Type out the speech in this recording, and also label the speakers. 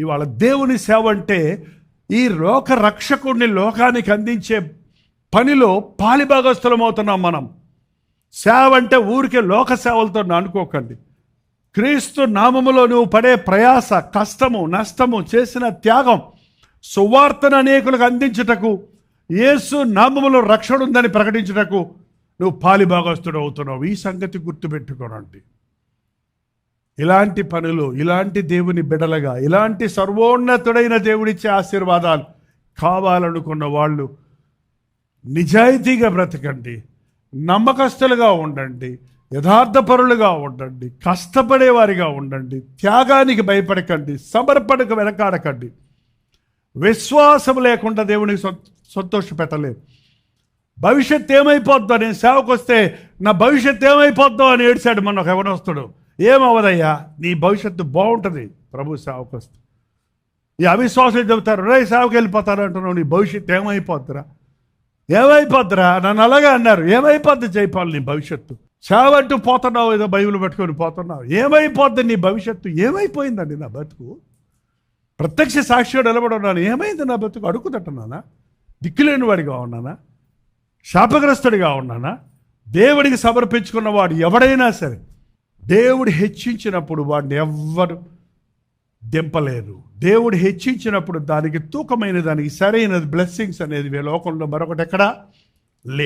Speaker 1: ఇవాళ దేవుని సేవ అంటే ఈ లోక రక్షకుడిని లోకానికి అందించే పనిలో పాలిభాగస్థులమవుతున్నాం మనం. సేవ అంటే ఊరికే లోక సేవలతో అనుకోకండి. క్రీస్తు నామములో నువ్వు పడే ప్రయాస, కష్టము, నష్టము, చేసిన త్యాగం, సువార్తను అనేకులకు అందించుటకు, యేసు నామములో రక్షణ ఉందని ప్రకటించుటకు నువ్వు పాలిభాగస్థుడు అవుతున్నావు. ఈ సంగతి గుర్తుపెట్టుకోనండి. ఇలాంటి పనులు, ఇలాంటి దేవుని బిడ్డలుగా, ఇలాంటి సర్వోన్నతుడైన దేవుడిచ్చే ఆశీర్వాదాలు కావాలనుకున్న వాళ్ళు నిజాయితీగా బ్రతకండి, నమ్మకస్తులుగా ఉండండి, యథార్థపరులుగా ఉండండి, కష్టపడేవారిగా ఉండండి, త్యాగానికి భయపడకండి, సమర్పణకు వెనకాడకండి. విశ్వాసం లేకుండా దేవునికి సంతోషపెట్టలేదు. భవిష్యత్తు ఏమైపోద్దో, నేను సేవకు వస్తే నా భవిష్యత్తు ఏమైపోద్దో అని ఏడ్చాడు మన ఒక యవనస్తుడు. ఏమవదయ్యా, నీ భవిష్యత్తు బాగుంటుంది ప్రభు సేవకు వస్తే. ఈ అవిశ్వాసులు చెబుతారు, రే సేవకు వెళ్ళిపోతారు అంటున్నావు, నీ భవిష్యత్తు ఏమైపోద్దురా, ఏమైపోద్దురా. నన్ను అలాగే అన్నారు. ఏమైపోద్ది జైపాల్ నీ భవిష్యత్తు? సేవ అంటూ పోతున్నావు, ఏదో బైబిల్ పట్టుకొని పోతున్నావు, ఏమైపోద్ది నీ భవిష్యత్తు? ఏమైపోయిందండి నా బతుకు? ప్రత్యక్ష సాక్షిగా నిలబడి ఉన్నాను, ఏమైంది నా బతుకు? అడుగుతుంటున్నానా? దిక్కులేని వాడిగా ఉన్నానా? శాపగ్రస్తుడిగా ఉన్నానా? దేవుడికి సమర్పించుకున్నవాడు ఎవడైనా సరే దేవుడు హెచ్చించినప్పుడు వాడిని ఎవ్వరు దింపలేరు. దేవుడు హెచ్చించినప్పుడు దానికి తూకమైన, దానికి సరైన బ్లెస్సింగ్స్ అనేది లోకంలో మరొకటి ఎక్కడా లేదు.